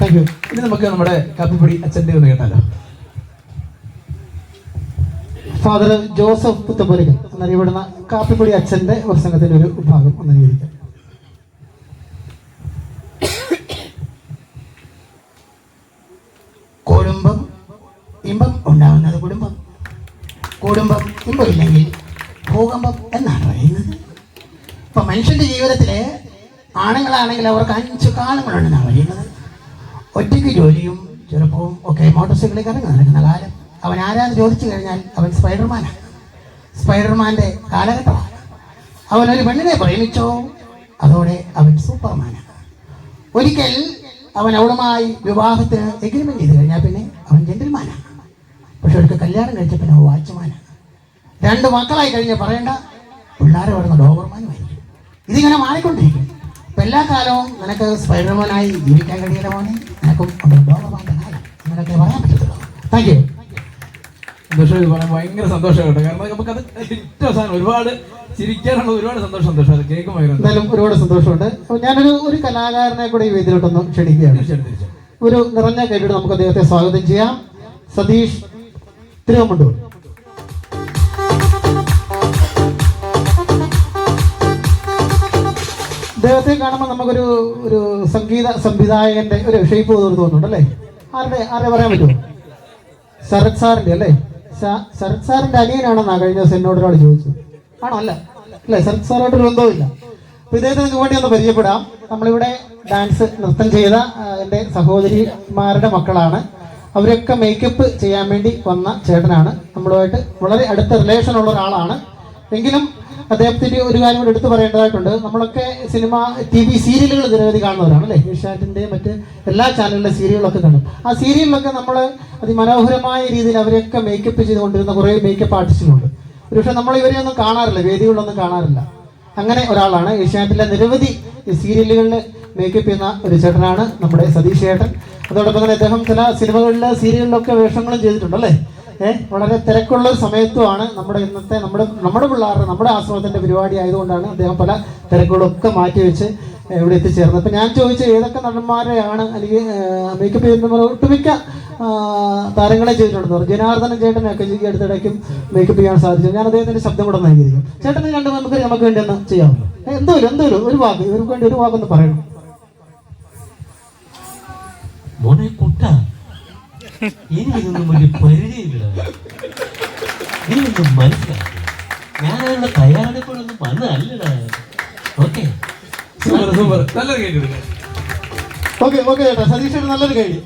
Thank you. ഇനി നമുക്ക് നമ്മുടെ കാപ്പിപ്പൊടി അച്ഛൻ്റെ ഒന്ന് കേട്ടാലോ. ഫാദർ ജോസഫ് പുത്തമ്പുരയ്ക്കൽ എന്നറിയപ്പെടുന്ന കാപ്പിപ്പൊടി അച്ഛൻ്റെ പ്രസംഗത്തിൻ്റെ ഒരു ഭാഗം ഒന്ന് അനുകരിക്കാം. കുടുംബം ഇമ്പം ഉണ്ടാവുന്നത് കുടുംബം, കുടുംബം ഇമ്പമില്ലെങ്കിൽ ഭൂകമ്പം എന്നാണ് പറയുന്നത്. ഇപ്പം മനുഷ്യൻ്റെ ജീവിതത്തിൽ ആണുങ്ങളാണെങ്കിൽ അവർക്ക് 5 കാലങ്ങളുണ്ടെന്നാണ് പറയുന്നത്. ഒറ്റയ്ക്ക് ജോലിയും ചെറുപ്പവും ഒക്കെ മോട്ടോർ സൈക്കിളിൽ കറങ്ങി നടക്കുന്ന കാലം. അവൻ ആരാന്ന് ചോദിച്ചു കഴിഞ്ഞാൽ അവൻ സ്പൈഡർമാനാണ്. സ്പൈഡർമാൻ്റെ കാലഘട്ടമാണ്. അവനൊരു പെണ്ണിനെ പ്രേമിച്ചോ അതോടെ അവൻ സൂപ്പർമാനാണ്. ഒരിക്കൽ അവൻ അവളുമായി വിവാഹത്തിന് എഗ്രിമെന്റ് ചെയ്ത് കഴിഞ്ഞാൽ പിന്നെ അവൻ ജെന്റിൽമാനാണ്. പക്ഷെ ഒരിക്കൽ കല്യാണം കഴിച്ച പിന്നെ അവൻ വാച്ച്മാനാണ്. 2 മക്കളായി കഴിഞ്ഞാൽ പറയേണ്ട പിള്ളേരെ വരുന്ന ഡോബർമാനുമായിരിക്കും. ഇതിങ്ങനെ മാറിക്കൊണ്ടിരിക്കും. ഇപ്പം എല്ലാ കാലവും നിനക്ക് സ്പൈഡർമാനായി ജീവിക്കാൻ കഴിയില്ല മോനെ, നിനക്കും ഡോബർമാൻ്റെ കാലം നിനക്ക് പറയാൻ പറ്റത്തുള്ളൂ. Thank you. സന്തോഷം. ഇത് പറയാൻ ഭയങ്കര സന്തോഷം കേട്ടോ. കാരണം നമുക്കത് ഏറ്റവും സാധനം ഒരുപാട് ചിരിക്കാനുള്ള ഒരുപാട് സന്തോഷം അത് കേൾക്കുമ്പോൾ എന്തായാലും ഒരുപാട് സന്തോഷമുണ്ട്. അപ്പോൾ ഞാനൊരു കലാകാരനെ കൂടെ ഈ വേദിയിലോട്ടൊന്ന് ക്ഷണിക്കുകയാണ്. ഒരു നിറഞ്ഞ കൈയോടെ നമുക്ക് അദ്ദേഹത്തെ സ്വാഗതം ചെയ്യാം. സതീഷ് തിരുവമ്പണ്ടൂർ. അദ്ദേഹത്തെ കാണുമ്പോൾ നമുക്കൊരു സംഗീത സംവിധായകന്റെ ഒരു ഷേപ്പ് തോന്നുന്നുണ്ട് അല്ലേ? ആരുടെ പറയാൻ പറ്റുമോ? ശരത് സാറിന്റെ അല്ലേ? ശരത് സാറിന്റെ അനിയനാണെന്നാണ് കഴിഞ്ഞ ദിവസം എന്നോട് ഒരാൾ ചോദിച്ചത്. ആണോ? അല്ലേ? ശരത് സാറായിട്ടൊരു ബന്ധവുമില്ല. അപ്പൊ ഇദ്ദേഹത്തെ നിങ്ങൾക്ക് വേണ്ടി ഒന്ന് പരിചയപ്പെടാം. നമ്മളിവിടെ നൃത്തം ചെയ്ത എൻ്റെ സഹോദരിമാരുടെ മക്കളാണ്. അവരൊക്കെ മേക്കപ്പ് ചെയ്യാൻ വേണ്ടി വന്ന ചേട്ടനാണ്. നമ്മളുമായിട്ട് വളരെ അടുത്ത റിലേഷൻ ഉള്ള ഒരാളാണ്. എങ്കിലും അദ്ദേഹത്തിൻ്റെ ഒരു കാര്യം കൂടി എടുത്തു പറയേണ്ടതായിട്ടുണ്ട്. നമ്മളൊക്കെ സിനിമ, TV സീരിയലുകൾ നിരവധി കാണുന്നവരാണ് അല്ലേ? ഏഷ്യാനെറ്റിൻ്റെ മറ്റ് എല്ലാ ചാനലിലെ സീരിയലുകളൊക്കെ കാണും. ആ സീരിയലിലൊക്കെ നമ്മൾ അതിമനോഹരമായ രീതിയിൽ അവരെയൊക്കെ മേക്കപ്പ് ചെയ്തുകൊണ്ടിരുന്ന കുറേ മേക്കപ്പ് ആർട്ടിസ്റ്റുകളുണ്ട്. പക്ഷേ നമ്മൾ ഇവരെയൊന്നും കാണാറില്ല, വേദികളിലൊന്നും കാണാറില്ല. അങ്ങനെ ഒരാളാണ്. ഏഷ്യാനെറ്റിലെ നിരവധി സീരിയലുകളിൽ മേക്കപ്പ് ചെയ്യുന്ന ഒരു ചേട്ടനാണ് നമ്മുടെ സതീഷ് ചേട്ടൻ. അതോടൊപ്പം തന്നെ അദ്ദേഹം ചില സിനിമകളിൽ സീരിയലിലൊക്കെ വേഷങ്ങളും ചെയ്തിട്ടുണ്ട് അല്ലേ? വളരെ തിരക്കുള്ള ഒരു സമയത്തുമാണ് നമ്മുടെ ഇന്നത്തെ നമ്മുടെ പിള്ളേരുടെ നമ്മുടെ ആശ്രമത്തിൻ്റെ പരിപാടി ആയതുകൊണ്ടാണ് അദ്ദേഹം പല തിരക്കുകളൊക്കെ മാറ്റിവെച്ച് ഇവിടെ എത്തിച്ചേർന്നത്. അപ്പം ഞാൻ ചോദിച്ച ഏതൊക്കെ നടന്മാരെയാണ് അല്ലെങ്കിൽ മേക്കപ്പ് ചെയ്യുന്ന ഒട്ടുമിക്ക താരങ്ങളെ ചെയ്തിട്ടുണ്ടെന്ന് പറഞ്ഞു. ജനാർദ്ദനൻ ചേട്ടനെയൊക്കെ ഈ അടുത്തിടയ്ക്കും മേക്കപ്പ് ചെയ്യാൻ സാധിച്ചു. ഞാൻ അദ്ദേഹത്തിൻ്റെ ശബ്ദം കൂടെ നൽകിയിരിക്കും. ചേട്ടന് നമുക്ക് വേണ്ടി ഒന്ന് ചെയ്യാമല്ലോ. എന്തോരും ഒരു വാക്ക് ഇവർക്ക് വേണ്ടി ഒരു വാക്കൊന്ന് പറയണം. മോനെ കുട്ട, എനിക്കൊന്നും വലിയ പരിചയമില്ല, എനിക്കൊന്നും മനസ്സിലാക്കി. ഞാനുള്ള തയ്യാറെടുപ്പൊന്നും വന്നല്ലടാ. ഓക്കെ സൂപ്പർ നല്ലൊരു കേൾക്കുന്നു. ഓക്കെ ചേട്ടാ, സതീഷ് നല്ലൊരു കഴിയും.